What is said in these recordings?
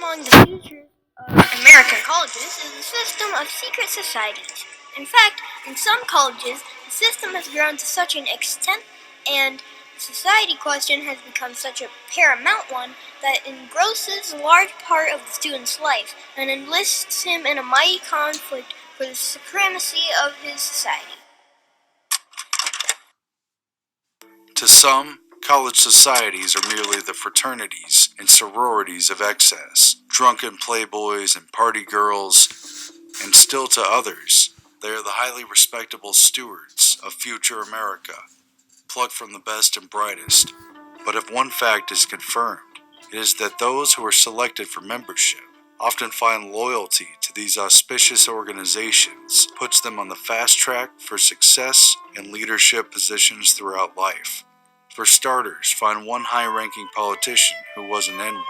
among the features of American colleges is the system of secret societies. In fact, in some colleges, the system has grown to such an extent and the society question has become such a paramount one that it engrosses a large part of the student's life and enlists him in a mighty conflict for the supremacy of his society. To some, college societies are merely the fraternities and sororities of excess, drunken playboys and party girls, and still to others, they are the highly respectable stewards of future America, plucked from the best and brightest. But if one fact is confirmed, it is that those who are selected for membership often find loyalty to these auspicious organizations puts them on the fast track for success and leadership positions throughout life. For starters, find one high-ranking politician who wasn't in one.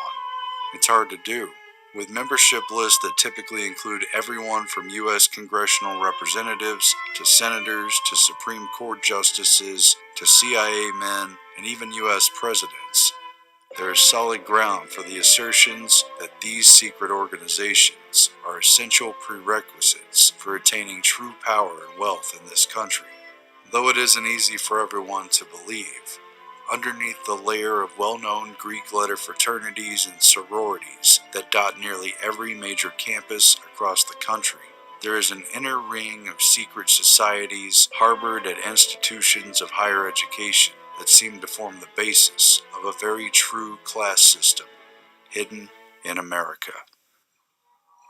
It's hard to do. With membership lists that typically include everyone from U.S. congressional representatives to senators to Supreme Court justices to CIA men and even U.S. presidents, there is solid ground for the assertions that these secret organizations are essential prerequisites for attaining true power and wealth in this country. Though it isn't easy for everyone to believe, underneath the layer of well-known Greek letter fraternities and sororities that dot nearly every major campus across the country, there is an inner ring of secret societies harbored at institutions of higher education that seem to form the basis of a very true class system, hidden in America.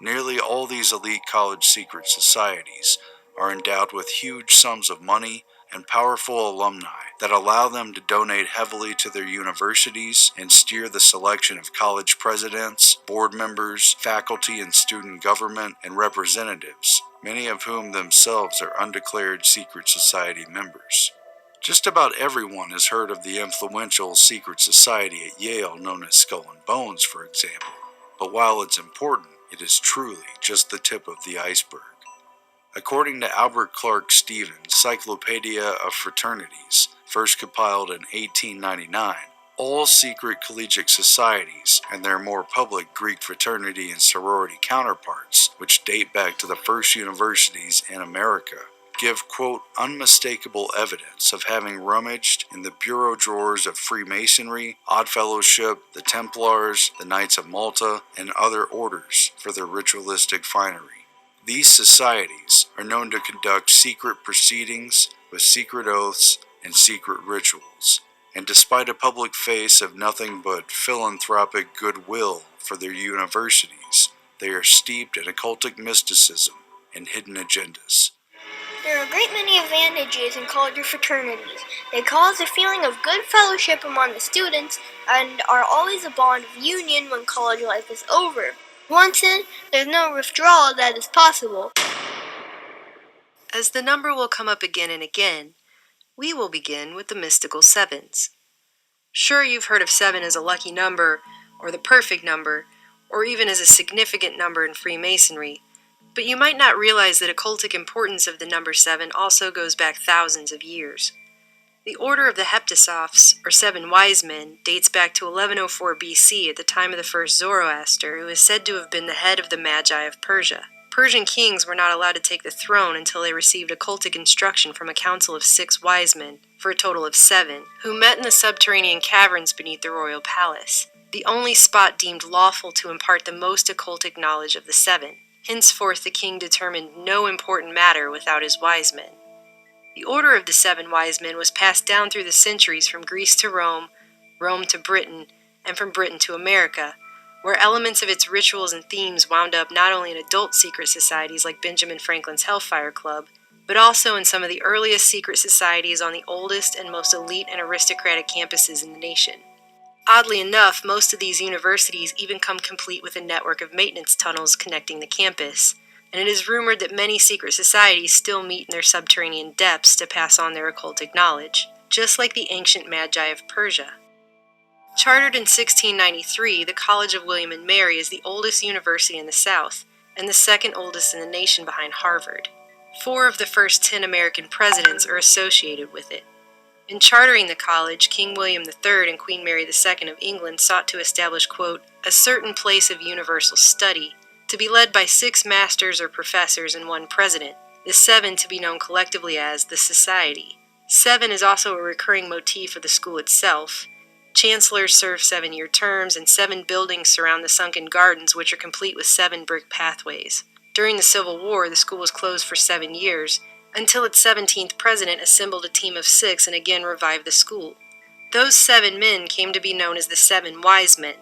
Nearly all these elite college secret societies are endowed with huge sums of money and powerful alumni that allow them to donate heavily to their universities and steer the selection of college presidents, board members, faculty and student government, and representatives, many of whom themselves are undeclared secret society members. Just about everyone has heard of the influential secret society at Yale known as Skull and Bones, for example, but while it's important, it is truly just the tip of the iceberg. According to Albert Clark Stevens' Cyclopedia of Fraternities, first compiled in 1899, all secret collegiate societies and their more public Greek fraternity and sorority counterparts, which date back to the first universities in America, give, quote, unmistakable evidence of having rummaged in the bureau drawers of Freemasonry, Odd Fellowship, the Templars, the Knights of Malta, and other orders for their ritualistic finery. These societies are known to conduct secret proceedings with secret oaths and secret rituals, and despite a public face of nothing but philanthropic goodwill for their universities, they are steeped in occultic mysticism and hidden agendas. There are a great many advantages in college fraternities. They cause a feeling of good fellowship among the students and are always a bond of union when college life is over. Once in, there's no withdrawal that is possible. As the number will come up again and again, we will begin with the mystical sevens. Sure, you've heard of 7 as a lucky number, or the perfect number, or even as a significant number in Freemasonry, but you might not realize that occultic importance of the number 7 also goes back thousands of years. The Order of the Heptasophs, or 7 Wise Men, dates back to 1104 BC at the time of the first Zoroaster, who is said to have been the head of the Magi of Persia. Persian kings were not allowed to take the throne until they received occultic instruction from a council of 6 wise men, for a total of 7, who met in the subterranean caverns beneath the royal palace, the only spot deemed lawful to impart the most occultic knowledge of the 7. Henceforth the king determined no important matter without his wise men. The Order of the 7 Wise Men was passed down through the centuries from Greece to Rome, Rome to Britain, and from Britain to America, where elements of its rituals and themes wound up not only in adult secret societies like Benjamin Franklin's Hellfire Club, but also in some of the earliest secret societies on the oldest and most elite and aristocratic campuses in the nation. Oddly enough, most of these universities even come complete with a network of maintenance tunnels connecting the campus, and it is rumored that many secret societies still meet in their subterranean depths to pass on their occultic knowledge, just like the ancient Magi of Persia. Chartered in 1693, the College of William and Mary is the oldest university in the South, and the second oldest in the nation behind Harvard. 4 of the first 10 American presidents are associated with it. In chartering the college, King William III and Queen Mary II of England sought to establish, quote, a certain place of universal study, to be led by 6 masters or professors and 1 president, the 7 to be known collectively as the Society. 7 is also a recurring motif of the school itself. Chancellors serve 7-year terms, and 7 buildings surround the sunken gardens, which are complete with 7 brick pathways. During the Civil War, the school was closed for 7 years, until its 17th president assembled a team of 6 and again revived the school. Those 7 men came to be known as the 7 Wise Men.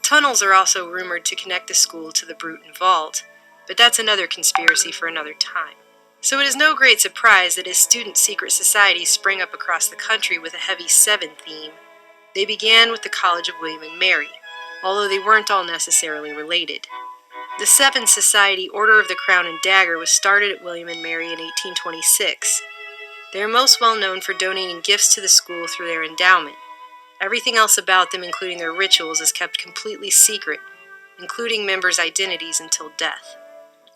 Tunnels are also rumored to connect the school to the Bruton Vault, but that's another conspiracy for another time. So it is no great surprise that as student secret societies sprang up across the country with a heavy 7 theme, they began with the College of William and Mary, although they weren't all necessarily related. The 7 Society Order of the Crown and Dagger was started at William and Mary in 1826. They are most well known for donating gifts to the school through their endowment. Everything else about them, including their rituals, is kept completely secret, including members' identities until death.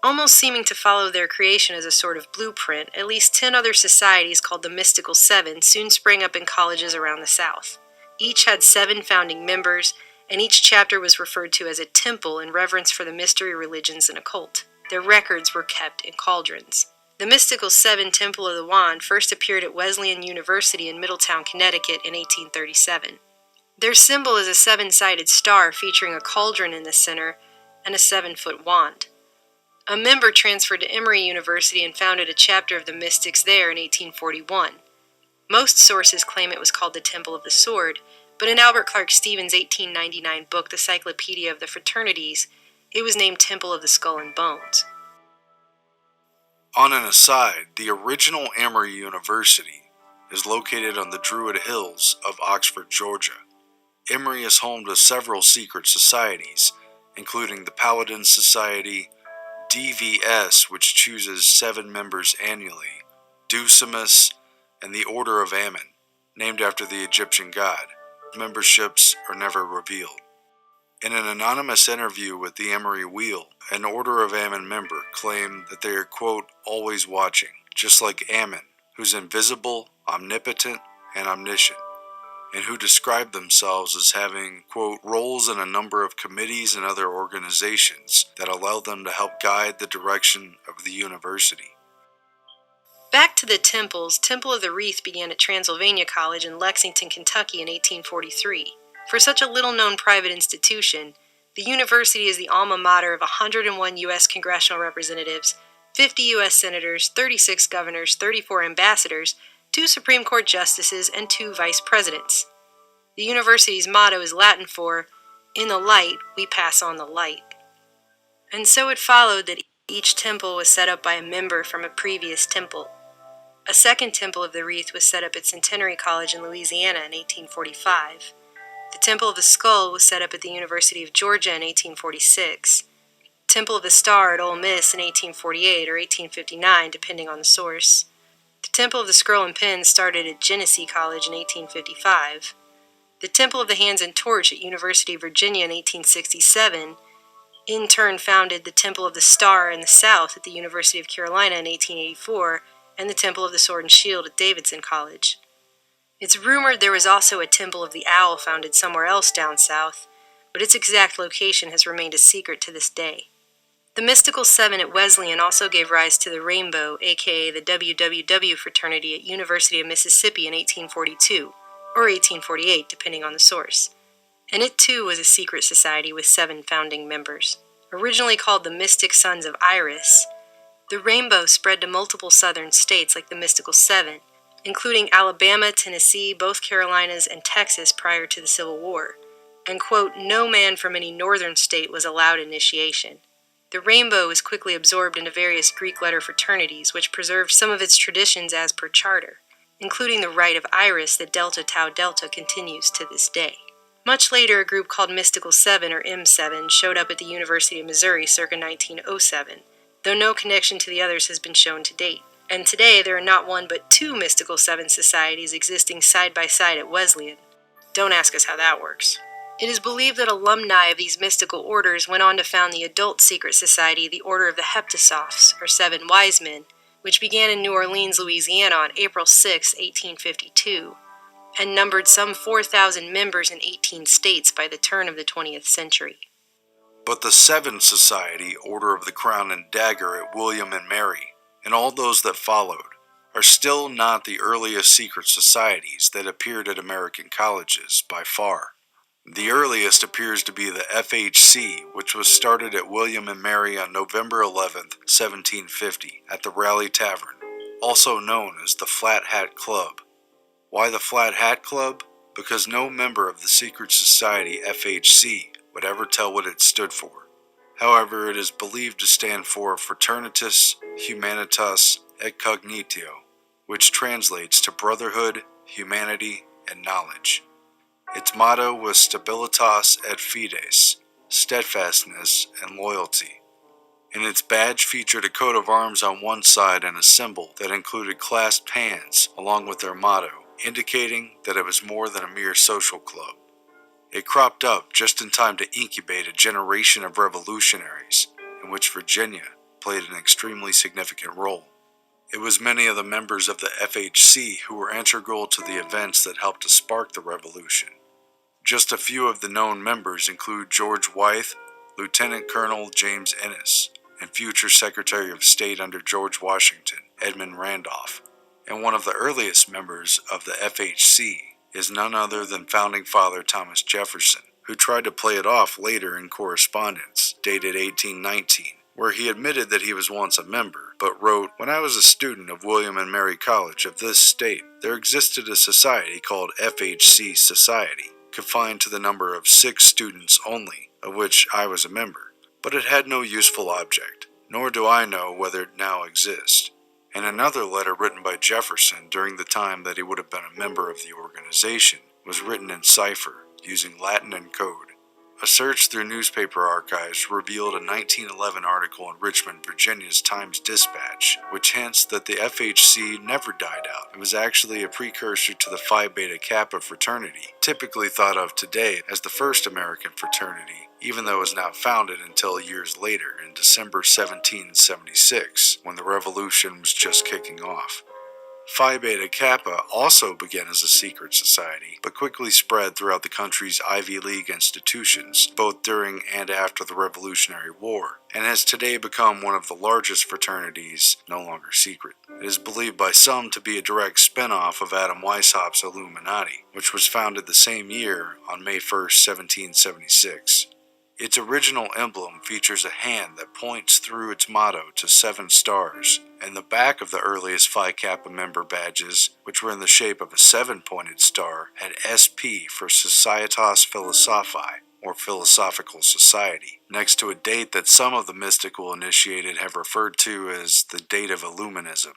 Almost seeming to follow their creation as a sort of blueprint, at least 10 other societies called the Mystical 7 soon sprang up in colleges around the South. Each had 7 founding members, and each chapter was referred to as a temple in reverence for the mystery religions and occult. Their records were kept in cauldrons. The Mystical 7 Temple of the Wand first appeared at Wesleyan University in Middletown, Connecticut in 1837. Their symbol is a 7-sided star featuring a cauldron in the center and a 7-foot wand. A member transferred to Emory University and founded a chapter of the Mystics there in 1841. Most sources claim it was called the Temple of the Sword, but in Albert Clark Stevens' 1899 book, The Cyclopedia of the Fraternities, it was named Temple of the Skull and Bones. On an aside, the original Emory University is located on the Druid Hills of Oxford, Georgia. Emory is home to several secret societies, including the Paladin Society, DVS, which chooses 7 members annually, Ducimus, and the Order of Ammon, named after the Egyptian god. Memberships are never revealed. In an anonymous interview with the Emory Wheel, an Order of Ammon member claimed that they are, quote, always watching, just like Ammon, who's invisible, omnipotent, and omniscient, and who describe themselves as having, quote, roles in a number of committees and other organizations that allow them to help guide the direction of the university. Back to the temples, Temple of the Wreath began at Transylvania College in Lexington, Kentucky in 1843. For such a little-known private institution, the university is the alma mater of 101 U.S. congressional representatives, 50 U.S. senators, 36 governors, 34 ambassadors, 2 Supreme Court justices, and 2 vice presidents. The university's motto is Latin for, "In the light, we pass on the light." And so it followed that each temple was set up by a member from a previous temple. A second Temple of the Wreath was set up at Centenary College in Louisiana in 1845. The Temple of the Skull was set up at the University of Georgia in 1846. Temple of the Star at Ole Miss in 1848 or 1859, depending on the source. The Temple of the Scroll and Pen started at Genesee College in 1855. The Temple of the Hands and Torch at University of Virginia in 1867, in turn founded the Temple of the Star in the South at the University of Carolina in 1884, and the Temple of the Sword and Shield at Davidson College. It's rumored there was also a Temple of the Owl founded somewhere else down south, but its exact location has remained a secret to this day. The Mystical 7 at Wesleyan also gave rise to the Rainbow, aka the WWW fraternity at University of Mississippi in 1842, or 1848, depending on the source. And it too was a secret society with 7 founding members. Originally called the Mystic Sons of Iris, the Rainbow spread to multiple southern states like the Mystical 7, including Alabama, Tennessee, both Carolinas, and Texas prior to the Civil War, and, quote, no man from any northern state was allowed initiation. The Rainbow was quickly absorbed into various Greek letter fraternities, which preserved some of its traditions as per charter, including the Rite of Iris that Delta Tau Delta continues to this day. Much later, a group called Mystical 7, or M7, showed up at the University of Missouri circa 1907, though no connection to the others has been shown to date. And today, there are not 1 but 2 Mystical 7 societies existing side by side at Wesleyan. Don't ask us how that works. It is believed that alumni of these mystical orders went on to found the adult secret society, the Order of the Heptasophs, or 7 Wise Men, which began in New Orleans, Louisiana on April 6, 1852, and numbered some 4,000 members in 18 states by the turn of the 20th century. But the Seven Society, Order of the Crown and Dagger at William and Mary, and all those that followed, are still not the earliest secret societies that appeared at American colleges by far. The earliest appears to be the FHC, which was started at William and Mary on November 11, 1750, at the Raleigh Tavern, also known as the Flat Hat Club. Why the Flat Hat Club? Because no member of the secret society FHC would ever tell what it stood for. However, it is believed to stand for Fraternitas Humanitas et Cognitio, which translates to Brotherhood, Humanity, and Knowledge. Its motto was Stabilitas et Fides, steadfastness and loyalty. And its badge featured a coat of arms on one side and a symbol that included clasped hands along with their motto, indicating that it was more than a mere social club. It cropped up just in time to incubate a generation of revolutionaries, in which Virginia played an extremely significant role. It was many of the members of the FHC who were integral to the events that helped to spark the revolution. Just a few of the known members include George Wythe, Lieutenant Colonel James Innes, and future Secretary of State under George Washington, Edmund Randolph. And one of the earliest members of the FHC is none other than Founding Father Thomas Jefferson, who tried to play it off later in correspondence, dated 1819, where he admitted that he was once a member, but wrote, "When I was a student of William and Mary College of this state, there existed a society called FHC Society, confined to the number of 6 students only, of which I was a member, but it had no useful object, nor do I know whether it now exists." And another letter written by Jefferson during the time that he would have been a member of the organization was written in cipher, using Latin and code. A search through newspaper archives revealed a 1911 article in Richmond, Virginia's Times-Dispatch, which hints that the FHC never died out. It was actually a precursor to the Phi Beta Kappa fraternity, typically thought of today as the first American fraternity, even though it was not founded until years later, in December 1776, when the revolution was just kicking off. Phi Beta Kappa also began as a secret society, but quickly spread throughout the country's Ivy League institutions, both during and after the Revolutionary War, and has today become one of the largest fraternities, no longer secret. It is believed by some to be a direct spin-off of Adam Weishaupt's Illuminati, which was founded the same year on May 1st, 1776. Its original emblem features a hand that points through its motto to 7 stars, and the back of the earliest Phi Kappa member badges, which were in the shape of a 7-pointed star, had SP for Societas Philosophiae, or Philosophical Society, next to a date that some of the mystical initiated have referred to as the date of Illuminism.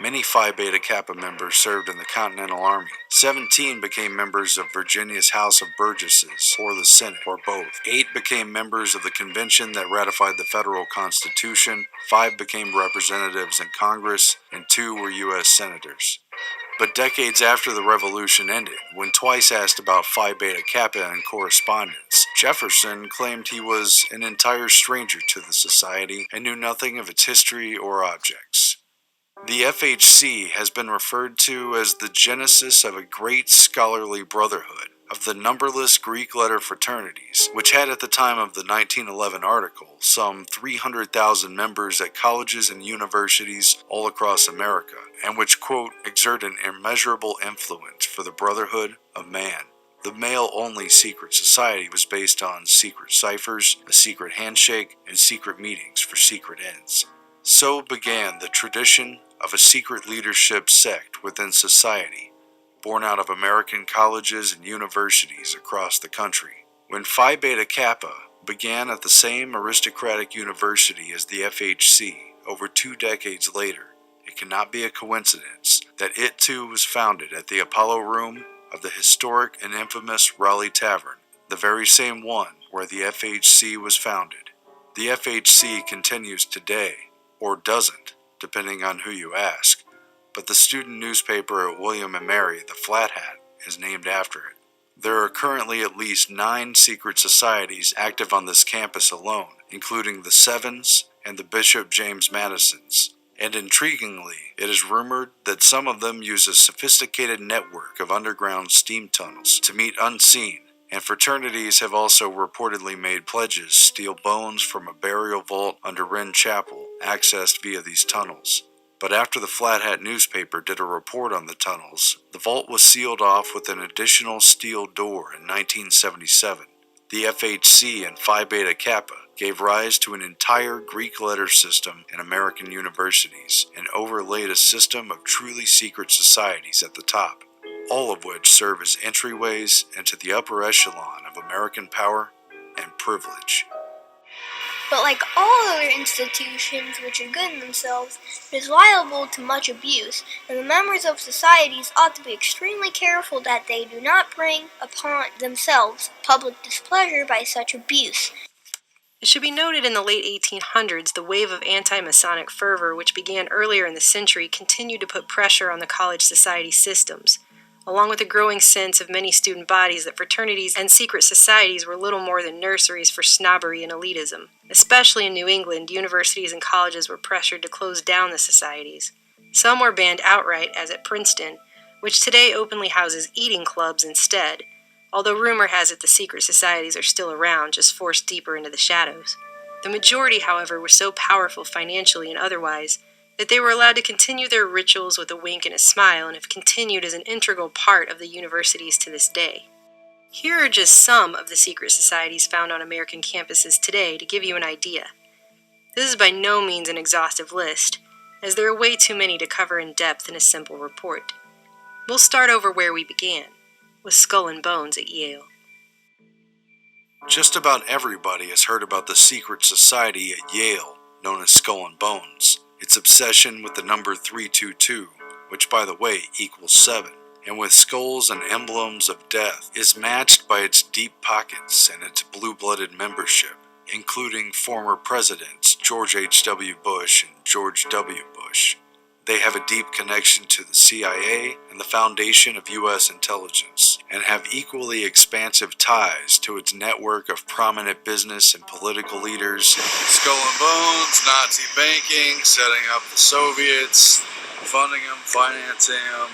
Many Phi Beta Kappa members served in the Continental Army. 17 became members of Virginia's House of Burgesses, or the Senate, or both. 8 became members of the convention that ratified the federal Constitution, 5 became representatives in Congress, and 2 were U.S. senators. But decades after the revolution ended, when twice asked about Phi Beta Kappa in correspondence, Jefferson claimed he was an entire stranger to the society and knew nothing of its history or objects. The FHC has been referred to as the genesis of a great scholarly brotherhood of the numberless Greek letter fraternities, which had at the time of the 1911 article some 300,000 members at colleges and universities all across America, and which, quote, exert an immeasurable influence for the brotherhood of man. The male-only secret society was based on secret ciphers, a secret handshake, and secret meetings for secret ends. So began the tradition of a secret leadership sect within society, born out of American colleges and universities across the country. When Phi Beta Kappa began at the same aristocratic university as the FHC over 2 decades later, it cannot be a coincidence that it too was founded at the Apollo Room of the historic and infamous Raleigh Tavern, the very same one where the FHC was founded. The FHC continues today, or doesn't, depending on who you ask, but the student newspaper at William and Mary, the Flat Hat, is named after it. There are currently at least 9 secret societies active on this campus alone, including the Sevens and the Bishop James Madisons, And intriguingly, it is rumored that some of them use a sophisticated network of underground steam tunnels to meet unseen, and fraternities have also reportedly made pledges steal bones from a burial vault under Wren Chapel, accessed via these tunnels. But after the Flat Hat newspaper did a report on the tunnels, the vault was sealed off with an additional steel door in 1977. The FHC and Phi Beta Kappa gave rise to an entire Greek letter system in American universities and overlaid a system of truly secret societies at the top, all of which serve as entryways into the upper echelon of American power and privilege. But like all other institutions which are good in themselves, it is liable to much abuse, and the members of societies ought to be extremely careful that they do not bring upon themselves public displeasure by such abuse. It should be noted in the late 1800s, the wave of anti-Masonic fervor which began earlier in the century continued to put pressure on the college society systems, along with a growing sense of many student bodies that fraternities and secret societies were little more than nurseries for snobbery and elitism. Especially in New England, universities and colleges were pressured to close down the societies. Some were banned outright, as at Princeton, which today openly houses eating clubs instead, although rumor has it the secret societies are still around, just forced deeper into the shadows. The majority, however, were so powerful financially and otherwise that they were allowed to continue their rituals with a wink and a smile and have continued as an integral part of the universities to this day. Here are just some of the secret societies found on American campuses today to give you an idea. This is by no means an exhaustive list, as there are way too many to cover in depth in a simple report. We'll start over where we began, with Skull and Bones at Yale. Just about everybody has heard about the secret society at Yale, known as Skull and Bones. Its obsession with the number 322, which by the way equals 7, and with skulls and emblems of death, is matched by its deep pockets and its blue-blooded membership, including former presidents George H.W. Bush and George W. Bush. They have a deep connection to the CIA and the foundation of U.S. intelligence, and have equally expansive ties to its network of prominent business and political leaders. Skull and Bones, Nazi banking, setting up the Soviets, funding them, financing them,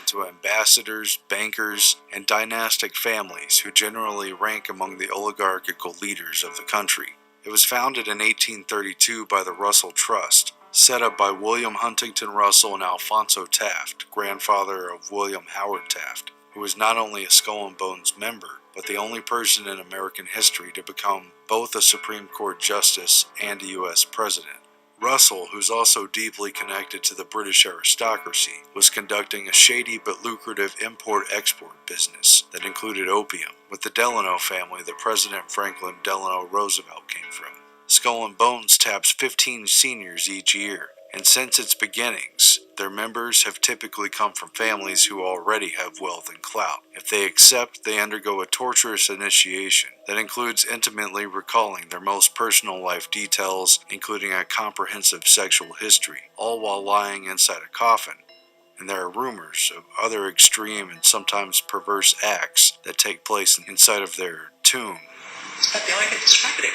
to ambassadors, bankers, and dynastic families who generally rank among the oligarchical leaders of the country. It was founded in 1832 by the Russell Trust, set up by William Huntington Russell and Alphonso Taft, grandfather of William Howard Taft, who was not only a Skull and Bones member, but the only person in American history to become both a Supreme Court justice and a U.S. president. Russell, who's also deeply connected to the British aristocracy, was conducting a shady but lucrative import-export business that included opium, with the Delano family that President Franklin Delano Roosevelt came from. Skull and Bones taps 15 seniors each year, and since its beginnings, their members have typically come from families who already have wealth and clout. If they accept, they undergo a torturous initiation that includes intimately recalling their most personal life details, including a comprehensive sexual history, all while lying inside a coffin. And there are rumors of other extreme and sometimes perverse acts that take place inside of their tomb. It's about the only way I can describe it.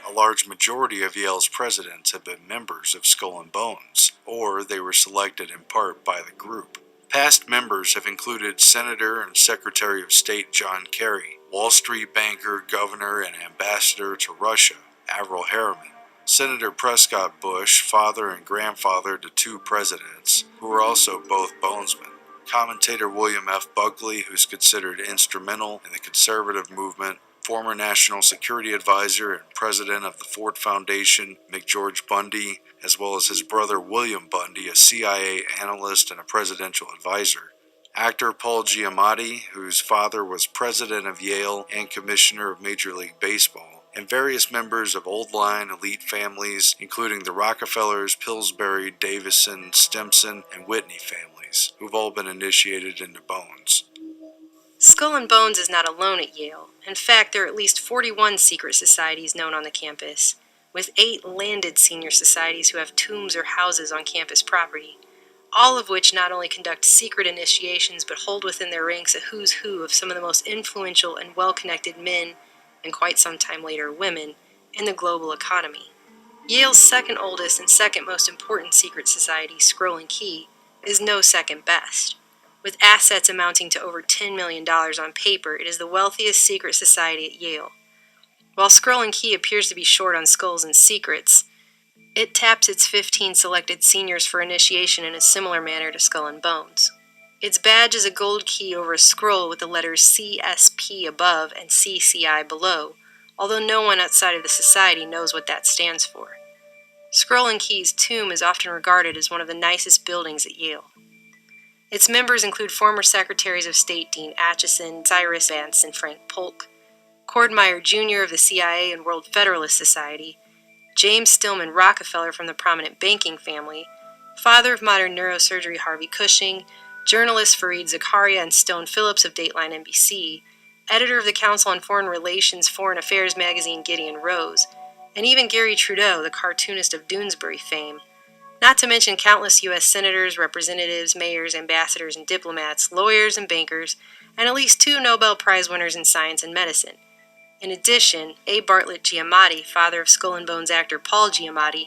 A large majority of Yale's presidents have been members of Skull and Bones, or they were selected in part by the group. Past members have included Senator and Secretary of State John Kerry, Wall Street banker, governor, and ambassador to Russia, Averell Harriman, Senator Prescott Bush, father and grandfather to 2 presidents, who were also both Bonesmen, commentator William F. Buckley, who's considered instrumental in the conservative movement, former National Security Advisor and president of the Ford Foundation, McGeorge Bundy, as well as his brother William Bundy, a CIA analyst and a presidential advisor. Actor Paul Giamatti, whose father was president of Yale and commissioner of Major League Baseball, and various members of old-line elite families, including the Rockefellers, Pillsbury, Davison, Stimson, and Whitney families, who've all been initiated into Bones. Skull and Bones is not alone at Yale. In fact, there are at least 41 secret societies known on the campus, with 8 landed senior societies who have tombs or houses on campus property, all of which not only conduct secret initiations but hold within their ranks a who's who of some of the most influential and well-connected men, and quite some time later women, in the global economy. Yale's second oldest and second most important secret society, Scroll and Key, is no second best. With assets amounting to over $10 million on paper, it is the wealthiest secret society at Yale. While Scroll and Key appears to be short on skulls and secrets, it taps its 15 selected seniors for initiation in a similar manner to Skull and Bones. Its badge is a gold key over a scroll with the letters CSP above and CCI below, although no one outside of the society knows what that stands for. Scroll and Key's tomb is often regarded as one of the nicest buildings at Yale. Its members include former Secretaries of State Dean Acheson, Cyrus Vance, and Frank Polk, Cord Meyer Jr. of the CIA and World Federalist Society, James Stillman Rockefeller from the prominent banking family, father of modern neurosurgery Harvey Cushing, journalists Fareed Zakaria and Stone Phillips of Dateline NBC, editor of the Council on Foreign Relations Foreign Affairs magazine Gideon Rose, and even Gary Trudeau, the cartoonist of Doonesbury fame, not to mention countless U.S. senators, representatives, mayors, ambassadors, and diplomats, lawyers, and bankers, and at least 2 Nobel Prize winners in science and medicine. In addition, A. Bartlett Giamatti, father of Skull and Bones actor Paul Giamatti,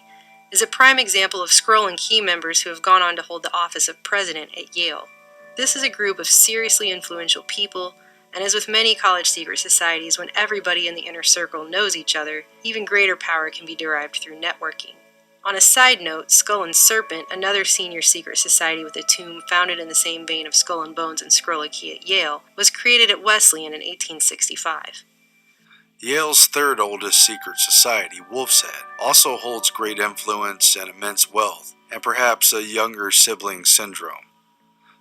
is a prime example of Scroll and Key members who have gone on to hold the office of president at Yale. This is a group of seriously influential people, and as with many college secret societies, when everybody in the inner circle knows each other, even greater power can be derived through networking. On a side note, Skull and Serpent, another senior secret society with a tomb founded in the same vein of Skull and Bones and Scroll and Key at Yale, was created at Wesleyan in 1865. Yale's third oldest secret society, Wolf's Head, also holds great influence and immense wealth, and perhaps a younger sibling syndrome.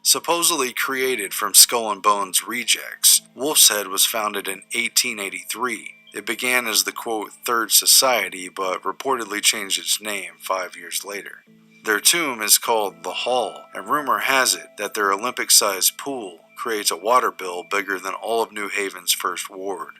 Supposedly created from Skull and Bones rejects, Wolf's Head was founded in 1883. It began as the, quote, Third Society, but reportedly changed its name 5 years later. Their tomb is called the Hall, and rumor has it that their Olympic-sized pool creates a water bill bigger than all of New Haven's first ward.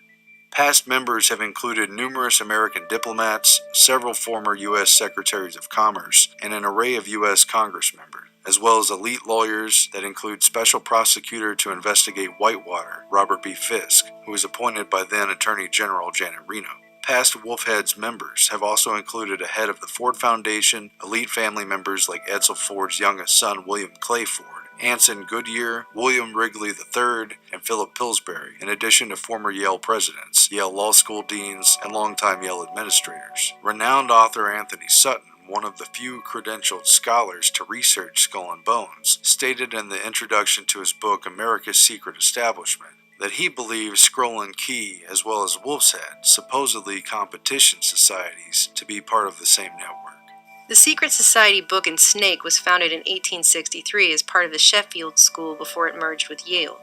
Past members have included numerous American diplomats, several former U.S. Secretaries of Commerce, and an array of U.S. Congress members, as well as elite lawyers that include Special Prosecutor to investigate Whitewater, Robert B. Fisk, who was appointed by then Attorney General Janet Reno. Past Wolfhead's members have also included a head of the Ford Foundation, elite family members like Edsel Ford's youngest son William Clay Ford, Anson Goodyear, William Wrigley III, and Philip Pillsbury, in addition to former Yale presidents, Yale Law School deans, and longtime Yale administrators. Renowned author Anthony Sutton, one of the few credentialed scholars to research Skull and Bones, stated in the introduction to his book America's Secret Establishment that he believes Scroll and Key, as well as Wolf's Head, supposedly competition societies, to be part of the same network. The secret society Book and Snake was founded in 1863 as part of the Sheffield School before it merged with Yale.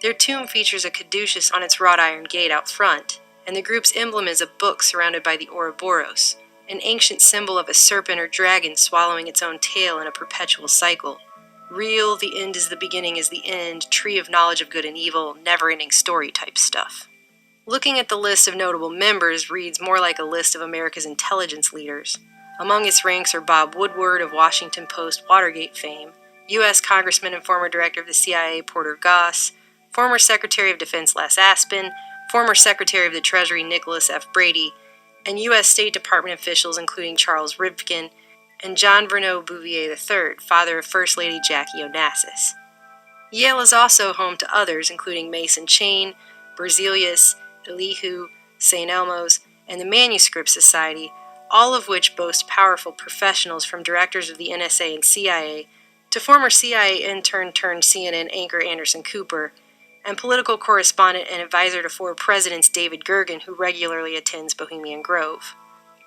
Their tomb features a caduceus on its wrought iron gate out front, and the group's emblem is a book surrounded by the Ouroboros, an ancient symbol of a serpent or dragon swallowing its own tail in a perpetual cycle. Real, the end is the beginning is the end, tree of knowledge of good and evil, never-ending story type stuff. Looking at the list of notable members reads more like a list of America's intelligence leaders. Among its ranks are Bob Woodward of Washington Post Watergate fame, U.S. Congressman and former Director of the CIA Porter Goss, former Secretary of Defense Les Aspin, former Secretary of the Treasury Nicholas F. Brady, and U.S. State Department officials including Charles Rivkin and John Verneau Bouvier III, father of First Lady Jackie Onassis. Yale is also home to others including Mason Chain, Berzelius, Elihu, St. Elmo's, and the Manuscript Society, all of which boast powerful professionals from directors of the NSA and CIA to former CIA intern turned CNN anchor Anderson Cooper, and political correspondent and advisor to 4 presidents David Gergen, who regularly attends Bohemian Grove.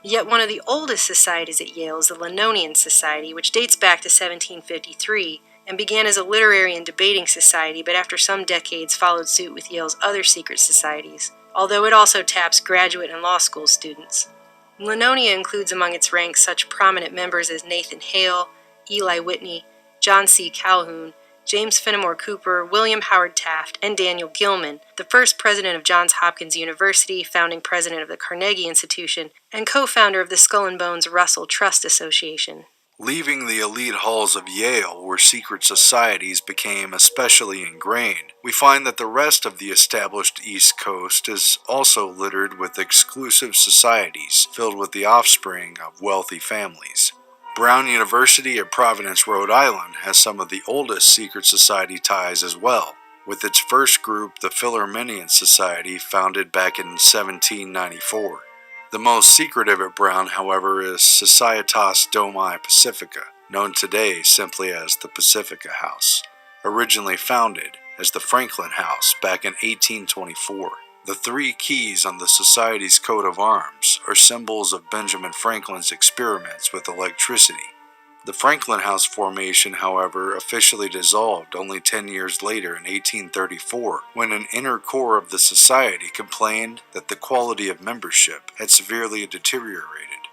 Yet one of the oldest societies at Yale is the Linonian Society, which dates back to 1753 and began as a literary and debating society, but after some decades followed suit with Yale's other secret societies, although it also taps graduate and law school students. Linonia includes among its ranks such prominent members as Nathan Hale, Eli Whitney, John C. Calhoun, James Fenimore Cooper, William Howard Taft, and Daniel Gilman, the first president of Johns Hopkins University, founding president of the Carnegie Institution, and co-founder of the Skull and Bones Russell Trust Association. Leaving the elite halls of Yale, where secret societies became especially ingrained, we find that the rest of the established East Coast is also littered with exclusive societies filled with the offspring of wealthy families. Brown University at Providence, Rhode Island, has some of the oldest secret society ties as well, with its first group, the Philharmonian Society, founded back in 1794. The most secretive at Brown, however, is Societas Domi Pacifica, known today simply as the Pacifica House, originally founded as the Franklin House back in 1824. The three keys on the Society's coat of arms are symbols of Benjamin Franklin's experiments with electricity. The Franklin House formation, however, officially dissolved only 10 years later in 1834, when an inner core of the society complained that the quality of membership had severely deteriorated.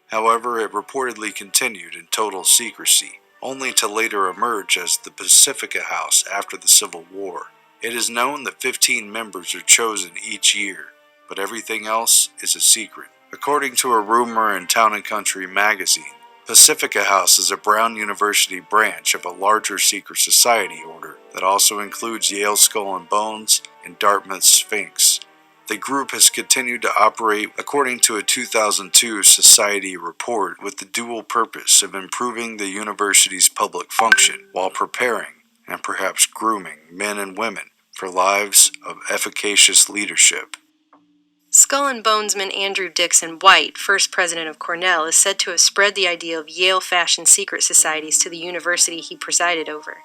However, it reportedly continued in total secrecy, only to later emerge as the Pacifica House after the Civil War. It is known that 15 members are chosen each year, but everything else is a secret. According to a rumor in Town & Country magazine, Pacifica House is a Brown University branch of a larger secret society order that also includes Yale Skull and Bones and Dartmouth Sphinx. The group has continued to operate according to a 2002 society report with the dual purpose of improving the university's public function while preparing and perhaps grooming men and women for lives of efficacious leadership. Skull and Bonesman Andrew Dixon White, first president of Cornell, is said to have spread the idea of Yale-fashioned secret societies to the university he presided over.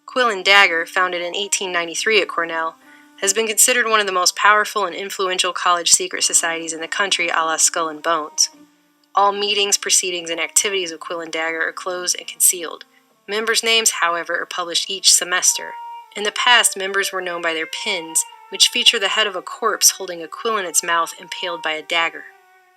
Quill and Dagger, founded in 1893 at Cornell, has been considered one of the most powerful and influential college secret societies in the country, a la Skull and Bones. All meetings, proceedings, and activities of Quill and Dagger are closed and concealed. Members' names, however, are published each semester. In the past, members were known by their pins, which feature the head of a corpse holding a quill in its mouth impaled by a dagger.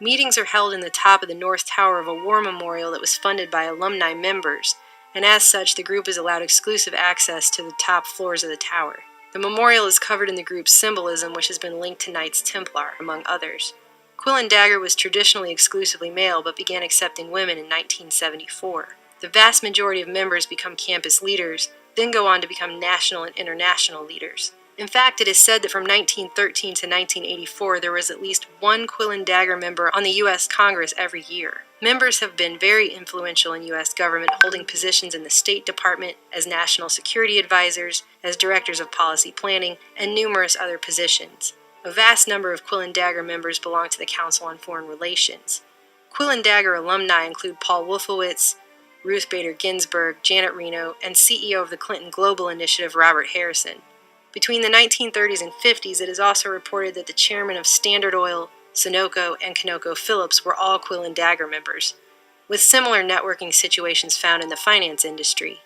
Meetings are held in the top of the north tower of a war memorial that was funded by alumni members, and as such, the group is allowed exclusive access to the top floors of the tower. The memorial is covered in the group's symbolism, which has been linked to Knights Templar, among others. Quill and Dagger was traditionally exclusively male, but began accepting women in 1974. The vast majority of members become campus leaders, then go on to become national and international leaders. In fact, it is said that from 1913 to 1984, there was at least one Quill and Dagger member on the U.S. Congress every year. Members have been very influential in U.S. government, holding positions in the State Department, as national security advisors, as directors of policy planning, and numerous other positions. A vast number of Quill and Dagger members belong to the Council on Foreign Relations. Quill and Dagger alumni include Paul Wolfowitz, Ruth Bader Ginsburg, Janet Reno, and CEO of the Clinton Global Initiative, Robert Harrison. Between the 1930s and 50s, it is also reported that the chairman of Standard Oil, Sunoco, and ConocoPhillips were all Quill and Dagger members, with similar networking situations found in the finance industry.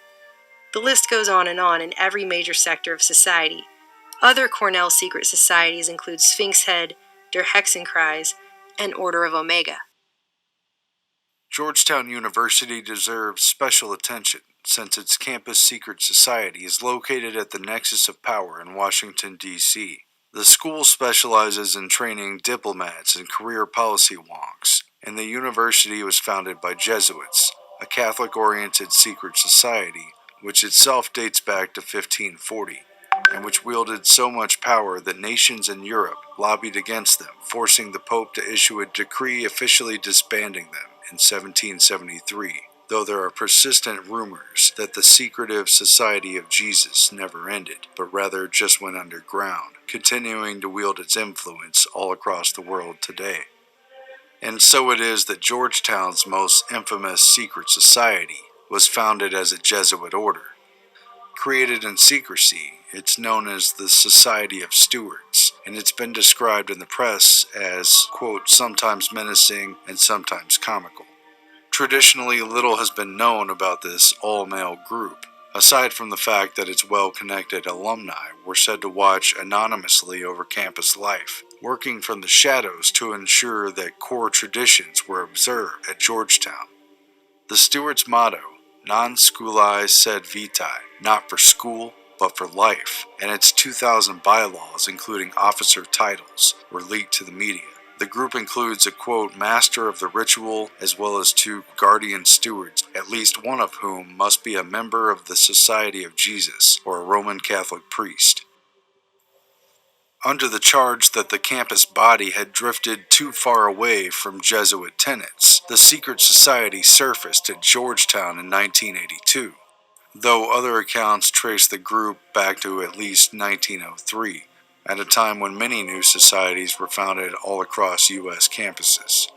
The list goes on in every major sector of society. Other Cornell secret societies include Sphinx Head, Der Hexenkreis, and Order of Omega. Georgetown University deserves special attention since its campus secret society is located at the nexus of power in Washington, D.C. The school specializes in training diplomats and career policy wonks, and the university was founded by Jesuits, a Catholic-oriented secret society which itself dates back to 1540, and which wielded so much power that nations in Europe lobbied against them, forcing the Pope to issue a decree officially disbanding them in 1773, though there are persistent rumors that the secretive Society of Jesus never ended, but rather just went underground, continuing to wield its influence all across the world today. And so it is that Georgetown's most infamous secret society was founded as a Jesuit order. Created in secrecy, it's known as the Society of Stewards, and it's been described in the press as, quote, sometimes menacing and sometimes comical. Traditionally, little has been known about this all-male group, aside from the fact that its well-connected alumni were said to watch anonymously over campus life, working from the shadows to ensure that core traditions were observed at Georgetown. The Stewards' motto, Non Scholae Sed Vitae, not for school, but for life, and its 2,000 bylaws, including officer titles, were leaked to the media. The group includes a, quote, master of the ritual as well as 2 guardian stewards, at least one of whom must be a member of the Society of Jesus or a Roman Catholic priest. Under the charge that the campus body had drifted too far away from Jesuit tenets, the secret society surfaced at Georgetown in 1982, though other accounts trace the group back to at least 1903. At a time when many new societies were founded all across U.S. campuses.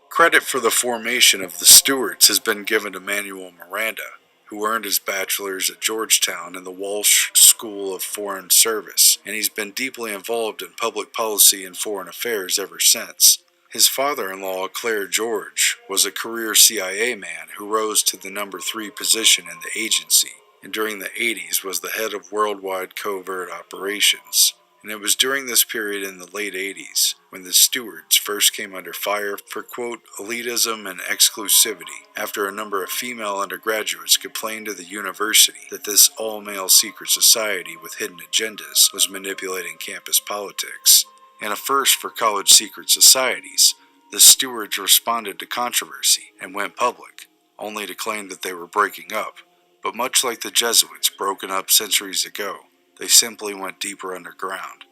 Credit for the formation of the Stewarts has been given to Manuel Miranda, who earned his bachelor's at Georgetown in the Walsh School of Foreign Service, and he's been deeply involved in public policy and foreign affairs ever since. His father-in-law, Claire George, was a career CIA man who rose to the number 3 position in the agency, and during the 80s was the head of worldwide covert operations. And it was during this period in the late 80s when the Stewards first came under fire for, quote, elitism and exclusivity after a number of female undergraduates complained to the university that this all-male secret society with hidden agendas was manipulating campus politics. In a first for college secret societies, the Stewards responded to controversy and went public, only to claim that they were breaking up. But much like the Jesuits broken up centuries ago, they simply went deeper underground.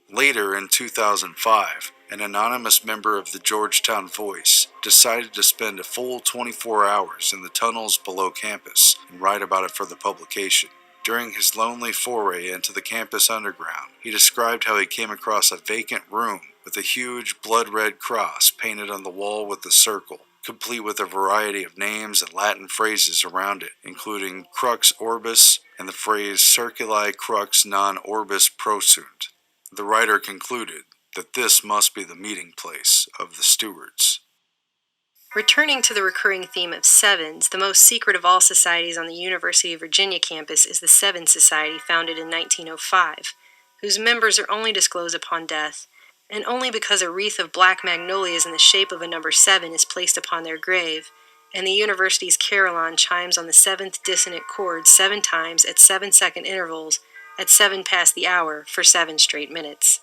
Later, in 2005, an anonymous member of the Georgetown Voice decided to spend a full 24 hours in the tunnels below campus and write about it for the publication. During his lonely foray into the campus underground, he described how he came across a vacant room with a huge blood-red cross painted on the wall with a circle, complete with a variety of names and Latin phrases around it, including crux orbis and the phrase circuli crux non orbis prosunt. The writer concluded that this must be the meeting place of the Stewards. Returning to the recurring theme of sevens, the most secret of all societies on the University of Virginia campus is the Seven Society, founded in 1905, whose members are only disclosed upon death, and only because a wreath of black magnolias in the shape of a number 7 is placed upon their grave, and the university's carillon chimes on the 7th dissonant chord 7 times at 7-second intervals at 7 past the hour for 7 straight minutes.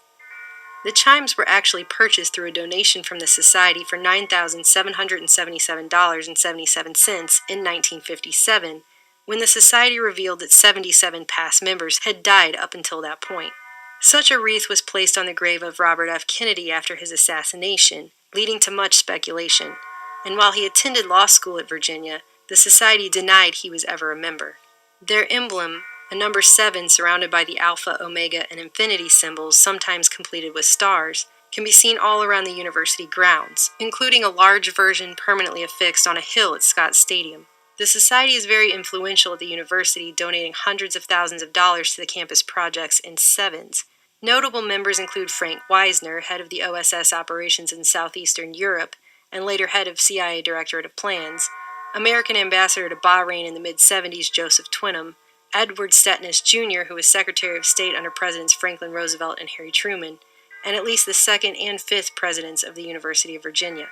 The chimes were actually purchased through a donation from the society for $9,777.77 in 1957, when the society revealed that 77 past members had died up until that point. Such a wreath was placed on the grave of Robert F. Kennedy after his assassination, leading to much speculation, and while he attended law school at Virginia, the society denied he was ever a member. Their emblem, a number 7 surrounded by the alpha, omega, and infinity symbols, sometimes completed with stars, can be seen all around the university grounds, including a large version permanently affixed on a hill at Scott Stadium. The society is very influential at the university, donating hundreds of thousands of dollars to the campus projects in sevens. Notable members include Frank Wisner, head of the OSS operations in southeastern Europe, and later head of CIA Directorate of Plans, American ambassador to Bahrain in the mid-70s Joseph Twinham, Edward Stettnes Jr., who was Secretary of State under Presidents Franklin Roosevelt and Harry Truman, and at least the 2nd and 5th presidents of the University of Virginia.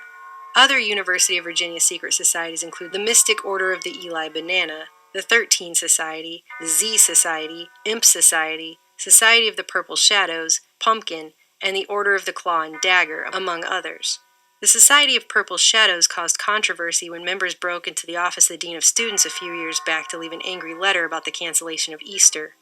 Other University of Virginia secret societies include the Mystic Order of the Eli Banana, the 13 Society, the Z Society, Imp Society, Society of the Purple Shadows, Pumpkin, and the Order of the Claw and Dagger, among others. The Society of Purple Shadows caused controversy when members broke into the office of the Dean of Students a few years back to leave an angry letter about the cancellation of Easter,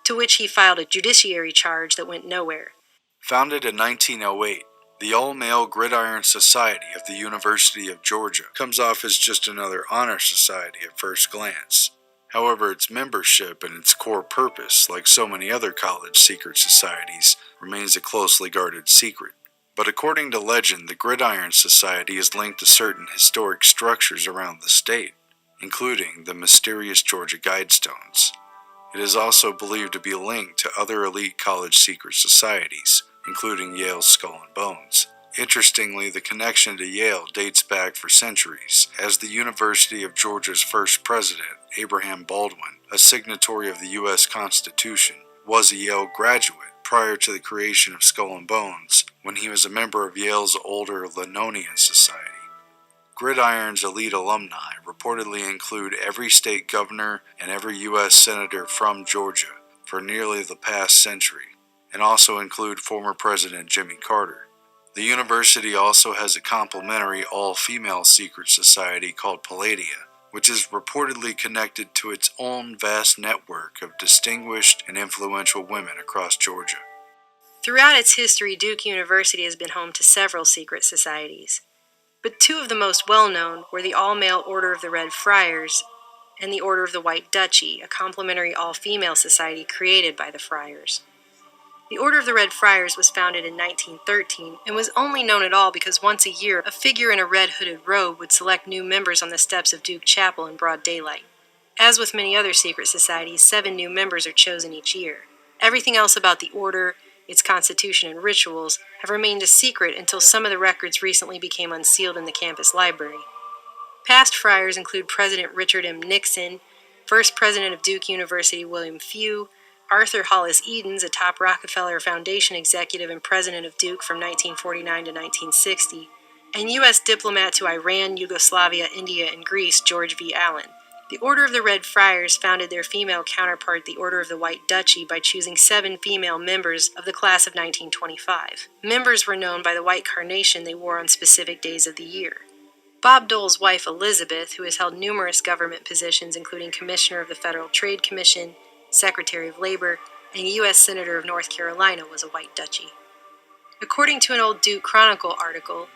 to which he filed a judiciary charge that went nowhere. Founded in 1908, the all-male Gridiron Society of the University of Georgia comes off as just another honor society at first glance. However, its membership and its core purpose, like so many other college secret societies, remains a closely guarded secret. But according to legend, the Gridiron Society is linked to certain historic structures around the state, including the mysterious Georgia Guidestones. It is also believed to be linked to other elite college secret societies, including Yale's Skull and Bones. Interestingly, the connection to Yale dates back for centuries, as the University of Georgia's first president, Abraham Baldwin, a signatory of the U.S. Constitution, was a Yale graduate prior to the creation of Skull and Bones, when he was a member of Yale's older Linonian Society. Gridiron's elite alumni reportedly include every state governor and every U.S. senator from Georgia for nearly the past century, and also include former President Jimmy Carter. The university also has a complimentary all-female secret society called Palladia, which is reportedly connected to its own vast network of distinguished and influential women across Georgia. Throughout its history, Duke University has been home to several secret societies, but two of the most well-known were the all-male Order of the Red Friars and the Order of the White Duchy, a complementary all-female society created by the friars. The Order of the Red Friars was founded in 1913 and was only known at all because once a year a figure in a red hooded robe would select new members on the steps of Duke Chapel in broad daylight. As with many other secret societies, 7 new members are chosen each year. Everything else about the order, its constitution, and rituals have remained a secret until some of the records recently became unsealed in the campus library. Past friars include President Richard M. Nixon, first president of Duke University William Few, Arthur Hollis Edens, a top Rockefeller Foundation executive and president of Duke from 1949 to 1960, and U.S. diplomat to Iran, Yugoslavia, India, and Greece, George V. Allen. The Order of the Red Friars founded their female counterpart, the Order of the White Duchy, by choosing 7 female members of the class of 1925. Members were known by the white carnation they wore on specific days of the year. Bob Dole's wife, Elizabeth, who has held numerous government positions including Commissioner of the Federal Trade Commission, Secretary of Labor, and U.S. Senator of North Carolina, was a White Duchy. According to an old Duke Chronicle article,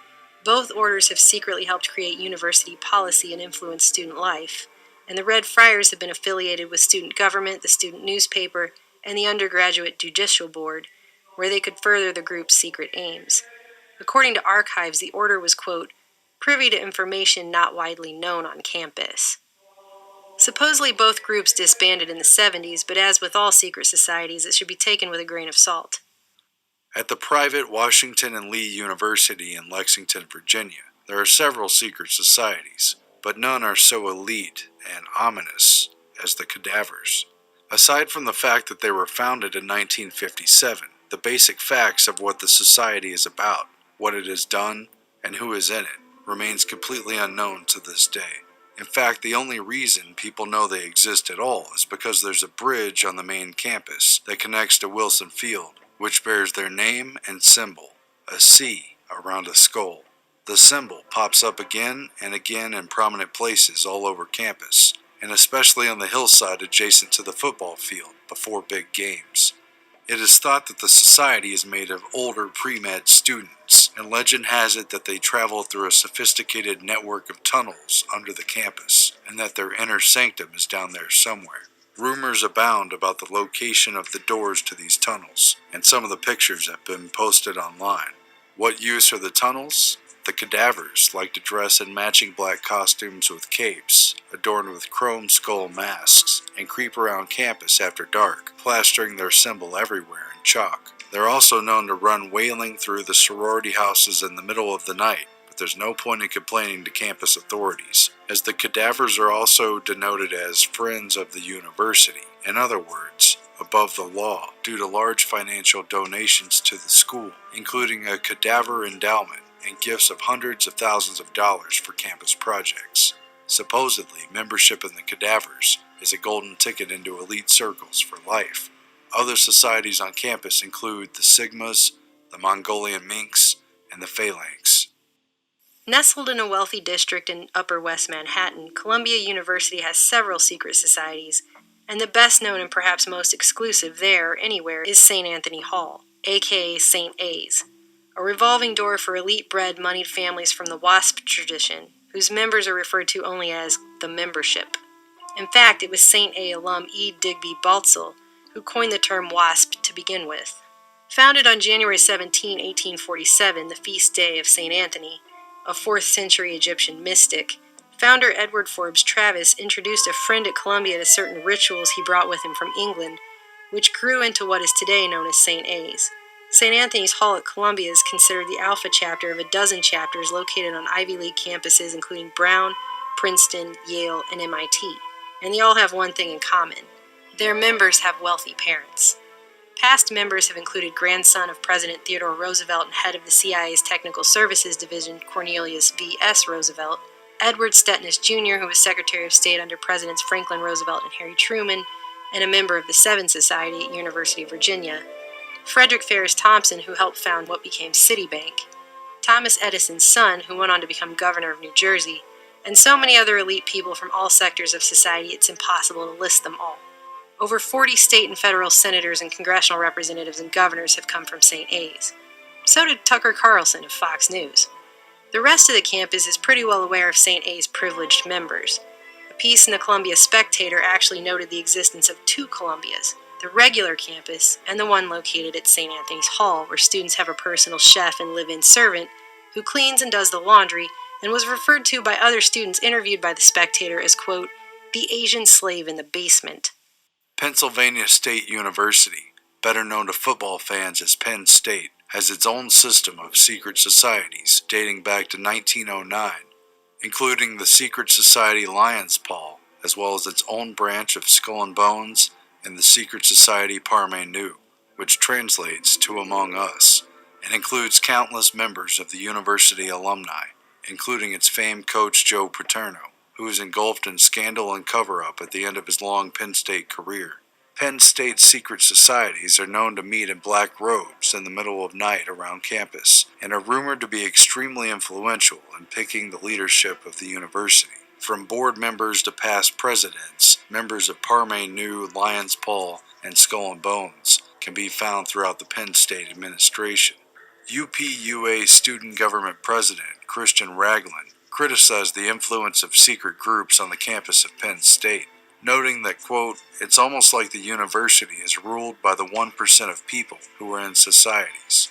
both orders have secretly helped create university policy and influence student life, and the Red Friars have been affiliated with student government, the student newspaper, and the undergraduate judicial board, where they could further the group's secret aims. According to archives, the order was, quote, privy to information not widely known on campus. Supposedly both groups disbanded in the 70s, but as with all secret societies, it should be taken with a grain of salt. At the private Washington and Lee University in Lexington, Virginia, there are several secret societies, but none are so elite and ominous as the Cadavers. Aside from the fact that they were founded in 1957, the basic facts of what the society is about, what it has done, and who is in it, remains completely unknown to this day. In fact, the only reason people know they exist at all is because there's a bridge on the main campus that connects to Wilson Field, which bears their name and symbol, a C around a skull. The symbol pops up again and again in prominent places all over campus, and especially on the hillside adjacent to the football field before big games. It is thought that the society is made of older pre-med students, and legend has it that they travel through a sophisticated network of tunnels under the campus, and that their inner sanctum is down there somewhere. Rumors abound about the location of the doors to these tunnels, and some of the pictures have been posted online. What use are the tunnels? The Cadavers like to dress in matching black costumes with capes, adorned with chrome skull masks, and creep around campus after dark, plastering their symbol everywhere in chalk. They're also known to run wailing through the sorority houses in the middle of the night, but there's no point in complaining to campus authorities, as the Cadavers are also denoted as Friends of the University. In other words, above the law, due to large financial donations to the school, including a cadaver endowment and gifts of hundreds of thousands of dollars for campus projects. Supposedly, membership in the Cadavers is a golden ticket into elite circles for life. Other societies on campus include the Sigmas, the Mongolian Minks, and the Phalanx. Nestled in a wealthy district in Upper West Manhattan, Columbia University has several secret societies, and the best known and perhaps most exclusive there or anywhere is St. Anthony Hall, aka St. A's, a revolving door for elite-bred, moneyed families from the WASP tradition, whose members are referred to only as the membership. In fact, it was St. A alum E. Digby Baltzel who coined the term WASP to begin with. Founded on January 17, 1847, the feast day of St. Anthony, a 4th century Egyptian mystic, founder Edward Forbes Travis introduced a friend at Columbia to certain rituals he brought with him from England, which grew into what is today known as St. A's. St. Anthony's Hall at Columbia is considered the alpha chapter of a dozen chapters located on Ivy League campuses including Brown, Princeton, Yale, and MIT. And they all have one thing in common. Their members have wealthy parents. Past members have included grandson of President Theodore Roosevelt and head of the CIA's Technical Services Division, Cornelius V. S. Roosevelt, Edward Stettness Jr., who was Secretary of State under Presidents Franklin Roosevelt and Harry Truman, and a member of the Seven Society at University of Virginia, Frederick Ferris Thompson, who helped found what became Citibank, Thomas Edison's son, who went on to become governor of New Jersey, and so many other elite people from all sectors of society it's impossible to list them all. Over 40 state and federal senators and congressional representatives and governors have come from St. A's. So did Tucker Carlson of Fox News. The rest of the campus is pretty well aware of St. A's privileged members. A piece in the Columbia Spectator actually noted the existence of two Columbias, the regular campus and the one located at St. Anthony's Hall, where students have a personal chef and live-in servant who cleans and does the laundry, and was referred to by other students interviewed by the Spectator as, quote, the Asian slave in the basement. Pennsylvania State University, better known to football fans as Penn State, has its own system of secret societies dating back to 1909, including the secret society Lions Paw, as well as its own branch of Skull and Bones, and the secret society Parme Nu, which translates to Among Us, and includes countless members of the university alumni, including its famed coach Joe Paterno, who was engulfed in scandal and cover-up at the end of his long Penn State career. Penn State's secret societies are known to meet in black robes in the middle of night around campus, and are rumored to be extremely influential in picking the leadership of the university. From board members to past presidents, members of Parme Nu, Lions Paw, and Skull and Bones can be found throughout the Penn State administration. UPUA student government president Christian Ragland criticized the influence of secret groups on the campus of Penn State, noting that, quote, it's almost like the university is ruled by the 1% of people who are in societies.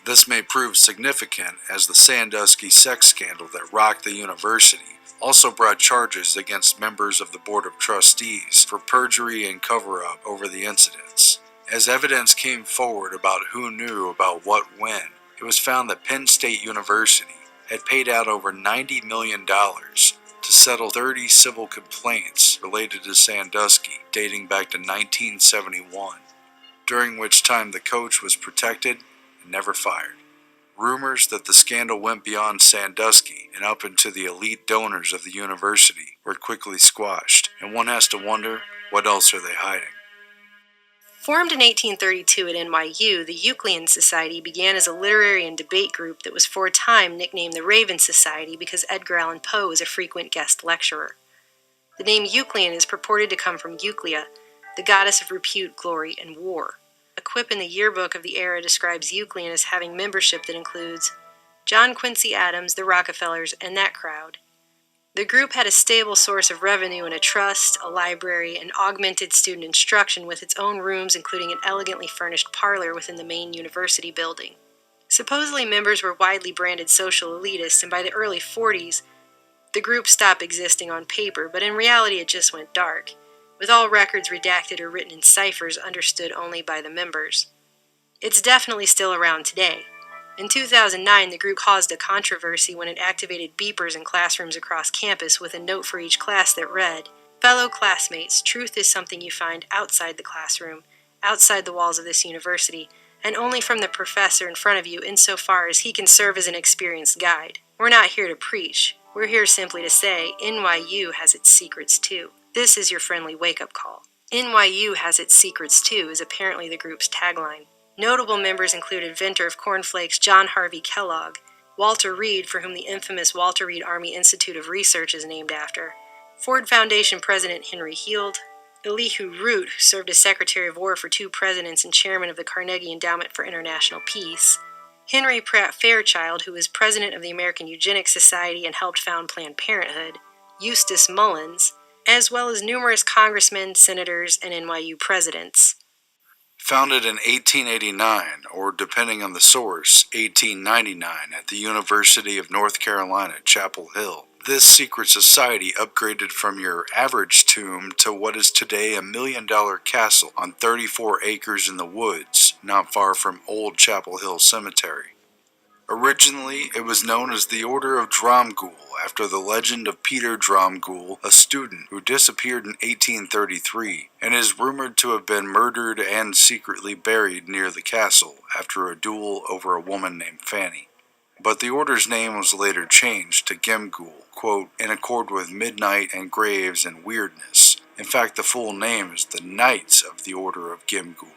This may prove significant as the Sandusky sex scandal that rocked the university also brought charges against members of the Board of Trustees for perjury and cover-up over the incidents. As evidence came forward about who knew about what when, it was found that Penn State University had paid out over $90 million to settle 30 civil complaints related to Sandusky dating back to 1971, during which time the coach was protected and never fired. Rumors that the scandal went beyond Sandusky and up into the elite donors of the university were quickly squashed, and one has to wonder, what else are they hiding? Formed in 1832 at NYU, the Euclidean Society began as a literary and debate group that was for a time nicknamed the Raven Society because Edgar Allan Poe was a frequent guest lecturer. The name Euclidean is purported to come from Euclea, the goddess of repute, glory, and war. A quip in the yearbook of the era describes Euclidean as having membership that includes John Quincy Adams, the Rockefellers, and that crowd. The group had a stable source of revenue in a trust, a library, and augmented student instruction with its own rooms, including an elegantly furnished parlor within the main university building. Supposedly members were widely branded social elitists, and by the early 40s, the group stopped existing on paper, but in reality it just went dark, with all records redacted or written in ciphers understood only by the members. It's definitely still around today. In 2009, the group caused a controversy when it activated beepers in classrooms across campus with a note for each class that read, "Fellow classmates, truth is something you find outside the classroom, outside the walls of this university, and only from the professor in front of you insofar as he can serve as an experienced guide. We're not here to preach. We're here simply to say NYU has its secrets too. This is your friendly wake-up call." NYU has its secrets too is apparently the group's tagline. Notable members include inventor of cornflakes John Harvey Kellogg, Walter Reed, for whom the infamous Walter Reed Army Institute of Research is named after, Ford Foundation President Henry Heald, Elihu Root, who served as Secretary of War for 2 presidents and chairman of the Carnegie Endowment for International Peace, Henry Pratt Fairchild, who was president of the American Eugenics Society and helped found Planned Parenthood, Eustace Mullins, as well as numerous congressmen, senators, and NYU presidents. Founded in 1889, or depending on the source, 1899, at the University of North Carolina, Chapel Hill, this secret society upgraded from your average tomb to what is today a $1 million castle on 34 acres in the woods, not far from Old Chapel Hill Cemetery. Originally, it was known as the Order of Dromgoole, after the legend of Peter Dromgoole, a student who disappeared in 1833, and is rumored to have been murdered and secretly buried near the castle after a duel over a woman named Fanny. But the order's name was later changed to Gemgoole, quote, in accord with midnight and graves and weirdness. In fact, the full name is the Knights of the Order of Gemgoole.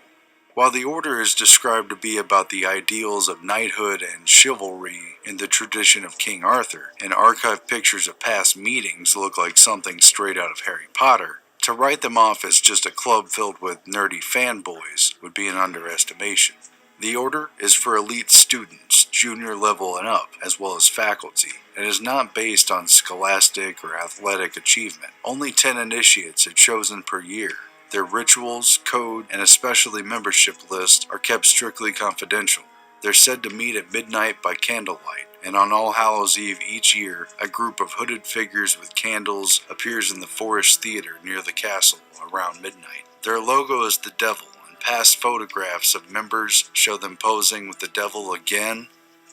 While the order is described to be about the ideals of knighthood and chivalry in the tradition of King Arthur, and archived pictures of past meetings look like something straight out of Harry Potter, to write them off as just a club filled with nerdy fanboys would be an underestimation. The order is for elite students, junior level and up, as well as faculty, and is not based on scholastic or athletic achievement. Only 10 initiates are chosen per year. Their rituals, code, and especially membership list are kept strictly confidential. They're said to meet at midnight by candlelight, and on All Hallows Eve each year, a group of hooded figures with candles appears in the Forest Theater near the castle around midnight. Their logo is the devil, and past photographs of members show them posing with the devil again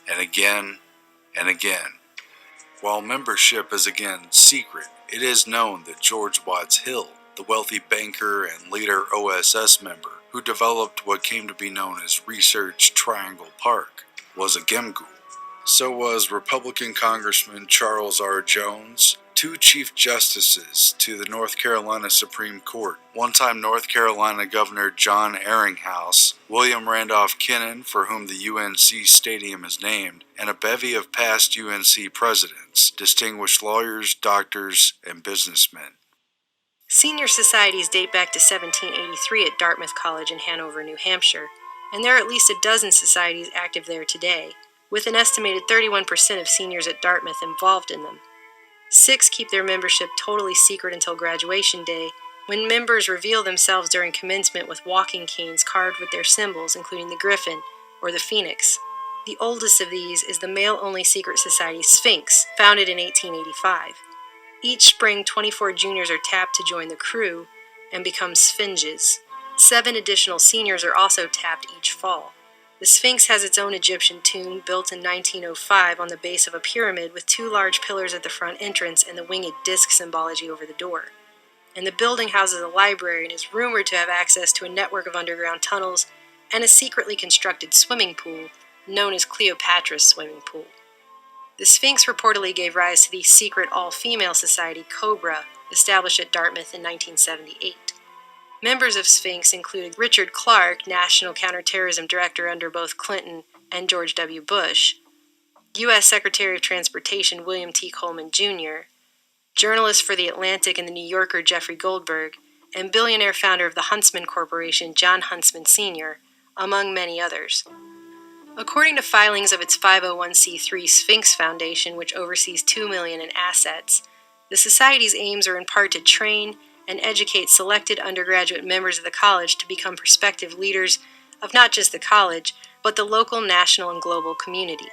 and again and again. While membership is again secret, it is known that George Watts Hill, the wealthy banker and later OSS member who developed what came to be known as Research Triangle Park, was a Gemghoul. So was Republican Congressman Charles R. Jones, 2 Chief Justices to the North Carolina Supreme Court, one-time North Carolina Governor John Erringhouse, William Randolph Kinnan, for whom the UNC Stadium is named, and a bevy of past UNC presidents, distinguished lawyers, doctors, and businessmen. Senior societies date back to 1783 at Dartmouth College in Hanover, New Hampshire, and there are at least a dozen societies active there today, with an estimated 31% of seniors at Dartmouth involved in them. 6 keep their membership totally secret until graduation day, when members reveal themselves during commencement with walking canes carved with their symbols, including the griffin or the phoenix. The oldest of these is the male-only secret society Sphinx, founded in 1885. Each spring, 24 juniors are tapped to join the crew and become Sphinges. 7 additional seniors are also tapped each fall. The Sphinx has its own Egyptian tomb built in 1905 on the base of a pyramid with 2 large pillars at the front entrance and the winged disc symbology over the door. And the building houses a library and is rumored to have access to a network of underground tunnels and a secretly constructed swimming pool known as Cleopatra's Swimming Pool. The Sphinx reportedly gave rise to the secret all-female society Cobra, established at Dartmouth in 1978. Members of Sphinx included Richard Clark, National Counterterrorism Director under both Clinton and George W. Bush, U.S. Secretary of Transportation William T. Coleman, Jr., journalist for The Atlantic and The New Yorker Jeffrey Goldberg, and billionaire founder of the Huntsman Corporation John Huntsman Sr., among many others. According to filings of its 501c3 Sphinx Foundation, which oversees $2 million in assets, the society's aims are in part to train and educate selected undergraduate members of the college to become prospective leaders of not just the college, but the local, national, and global community.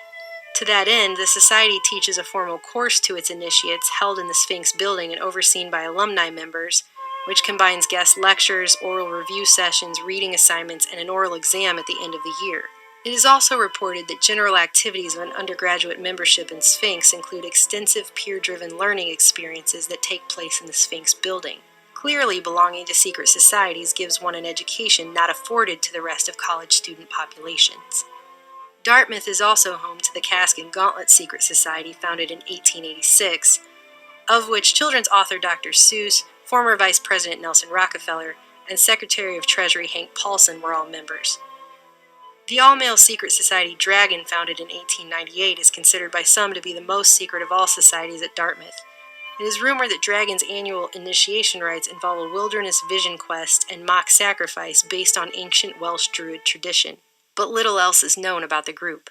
To that end, the society teaches a formal course to its initiates held in the Sphinx building and overseen by alumni members, which combines guest lectures, oral review sessions, reading assignments, and an oral exam at the end of the year. It is also reported that general activities of an undergraduate membership in Sphinx include extensive peer-driven learning experiences that take place in the Sphinx building. Clearly, belonging to secret societies gives one an education not afforded to the rest of college student populations. Dartmouth is also home to the Cask and Gauntlet Secret Society, founded in 1886, of which children's author Dr. Seuss, former Vice President Nelson Rockefeller, and Secretary of Treasury Hank Paulson were all members. The all-male secret society Dragon, founded in 1898, is considered by some to be the most secret of all societies at Dartmouth. It is rumored that Dragon's annual initiation rites involve a wilderness vision quest and mock sacrifice based on ancient Welsh Druid tradition, but little else is known about the group.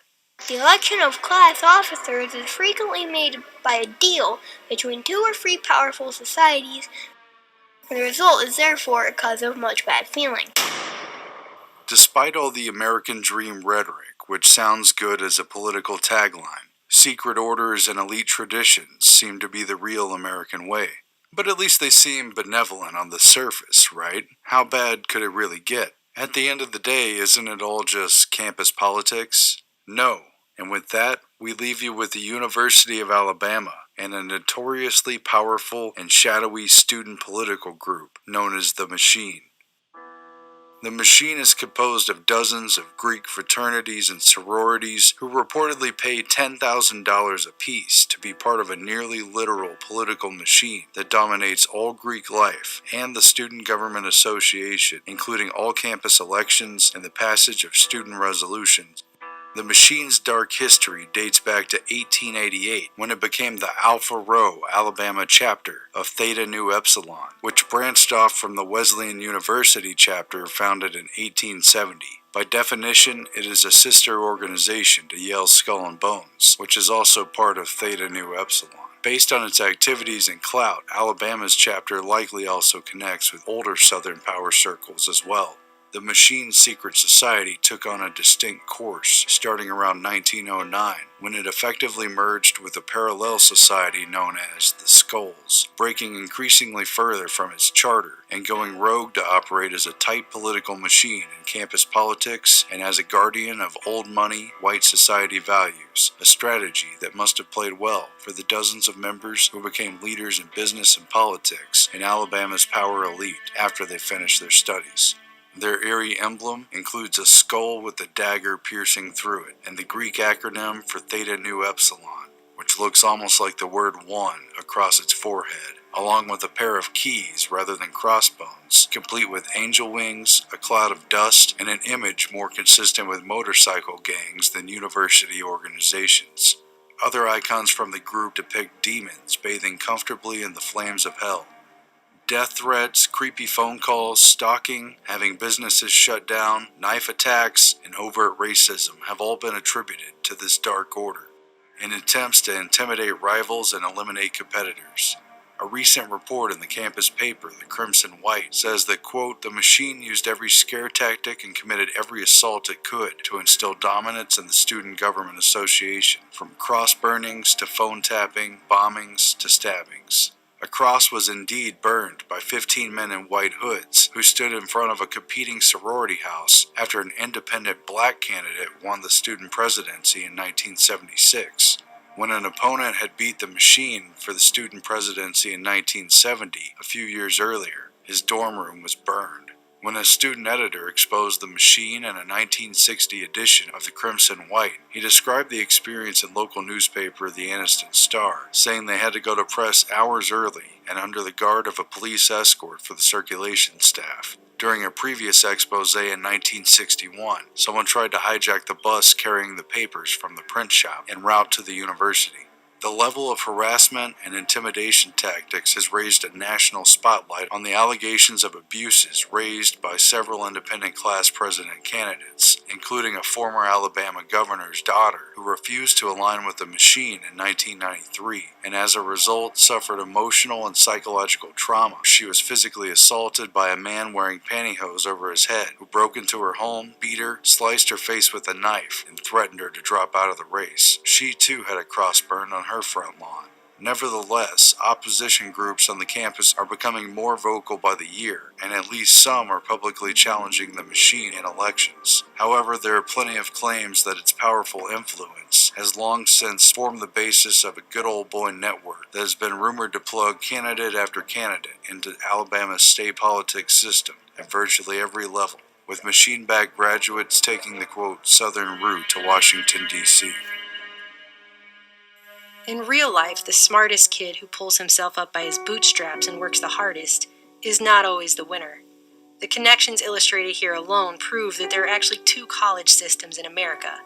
The election of class officers is frequently made by a deal between 2 or 3 powerful societies. The result is therefore a cause of much bad feeling. Despite all the American dream rhetoric, which sounds good as a political tagline, secret orders and elite traditions seem to be the real American way. But at least they seem benevolent on the surface, right? How bad could it really get? At the end of the day, isn't it all just campus politics? No. And with that, we leave you with the University of Alabama and a notoriously powerful and shadowy student political group known as the Machine. The machine is composed of dozens of Greek fraternities and sororities who reportedly paid $10,000 apiece to be part of a nearly literal political machine that dominates all Greek life and the Student Government Association, including all campus elections and the passage of student resolutions. The machine's dark history dates back to 1888, when it became the Alpha Rho, Alabama chapter of Theta Nu Epsilon, which branched off from the Wesleyan University chapter founded in 1870. By definition, it is a sister organization to Yale's Skull and Bones, which is also part of Theta Nu Epsilon. Based on its activities and clout, Alabama's chapter likely also connects with older Southern power circles as well. The machine's secret society took on a distinct course starting around 1909, when it effectively merged with a parallel society known as the Skulls, breaking increasingly further from its charter and going rogue to operate as a tight political machine in campus politics and as a guardian of old money, white society values, a strategy that must have played well for the dozens of members who became leaders in business and politics in Alabama's power elite after they finished their studies. Their eerie emblem includes a skull with a dagger piercing through it, and the Greek acronym for Theta Nu Epsilon, which looks almost like the word one across its forehead, along with a pair of keys rather than crossbones, complete with angel wings, a cloud of dust, and an image more consistent with motorcycle gangs than university organizations. Other icons from the group depict demons bathing comfortably in the flames of hell. Death threats, creepy phone calls, stalking, having businesses shut down, knife attacks, and overt racism have all been attributed to this dark order, in attempts to intimidate rivals and eliminate competitors. A recent report in the campus paper, the Crimson White, says that, quote, the machine used every scare tactic and committed every assault it could to instill dominance in the Student Government Association, from cross burnings to phone tapping, bombings to stabbings. A cross was indeed burned by 15 men in white hoods who stood in front of a competing sorority house after an independent black candidate won the student presidency in 1976. When an opponent had beat the machine for the student presidency in 1970, a few years earlier, his dorm room was burned. When a student editor exposed the machine in a 1960 edition of the Crimson White, he described the experience in local newspaper The Anniston Star, saying they had to go to press hours early and under the guard of a police escort for the circulation staff. During a previous expose in 1961, someone tried to hijack the bus carrying the papers from the print shop en route to the university. The level of harassment and intimidation tactics has raised a national spotlight on the allegations of abuses raised by several independent class president candidates, including a former Alabama governor's daughter who refused to align with the machine in 1993, and as a result suffered emotional and psychological trauma. She was physically assaulted by a man wearing pantyhose over his head, who broke into her home, beat her, sliced her face with a knife, and threatened her to drop out of the race. She too had a cross burned on her front lawn. Nevertheless, opposition groups on the campus are becoming more vocal by the year, and at least some are publicly challenging the machine in elections. However, there are plenty of claims that its powerful influence has long since formed the basis of a good old boy network that has been rumored to plug candidate after candidate into Alabama's state politics system at virtually every level, with machine-backed graduates taking the, quote, southern route to Washington, D.C. In real life, the smartest kid who pulls himself up by his bootstraps and works the hardest is not always the winner. The connections illustrated here alone prove that there are actually two college systems in America.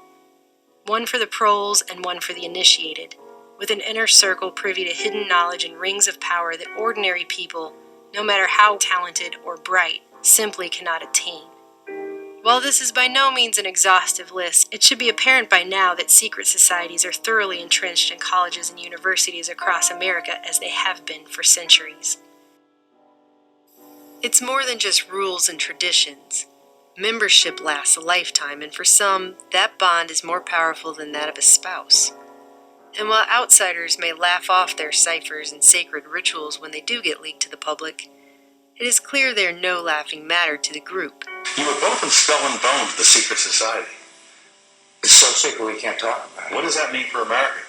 One for the proles and one for the initiated, with an inner circle privy to hidden knowledge and rings of power that ordinary people, no matter how talented or bright, simply cannot attain. While this is by no means an exhaustive list, it should be apparent by now that secret societies are thoroughly entrenched in colleges and universities across America as they have been for centuries. It's more than just rules and traditions. Membership lasts a lifetime, and for some, that bond is more powerful than that of a spouse. And while outsiders may laugh off their ciphers and sacred rituals when they do get leaked to the public, it is clear they are no laughing matter to the group. You were both in Skull and Bones, the secret society. It's so secret we can't talk about it. What does that mean for America?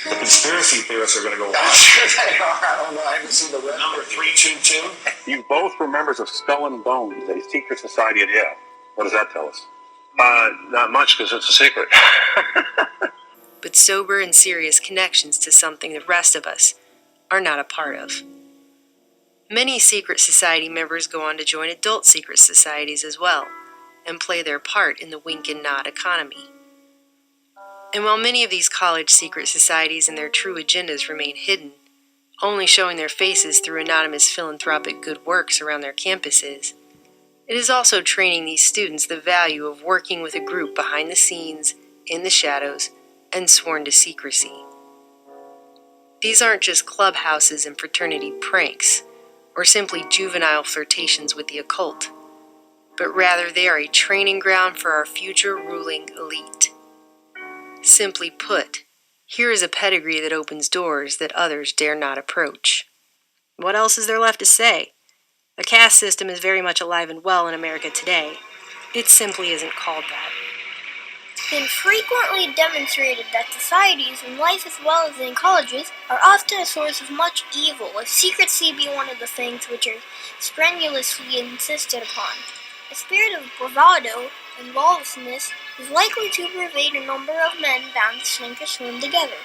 The conspiracy theorists are going to go I'm wild. sure they are. I don't know. I haven't seen the rest. Number 322. You both were members of Skull and Bones, a secret society at Yale. What does that tell us? Not much, because it's a secret. But sober and serious connections to something the rest of us are not a part of. Many secret society members go on to join adult secret societies as well, and play their part in the wink and nod economy. And while many of these college secret societies and their true agendas remain hidden, only showing their faces through anonymous philanthropic good works around their campuses, it is also training these students the value of working with a group behind the scenes, in the shadows, and sworn to secrecy. These aren't just clubhouses and fraternity pranks, or simply juvenile flirtations with the occult, but rather they are a training ground for our future ruling elite. Simply put, here is a pedigree that opens doors that others dare not approach. What else is there left to say? The caste system is very much alive and well in America today. It simply isn't called that. It's been frequently demonstrated that societies in life as well as in colleges are often a source of much evil, with secrecy be one of the things which are strenuously insisted upon. A spirit of bravado and lawlessness is likely to pervade a number of men bound to sink or swim together.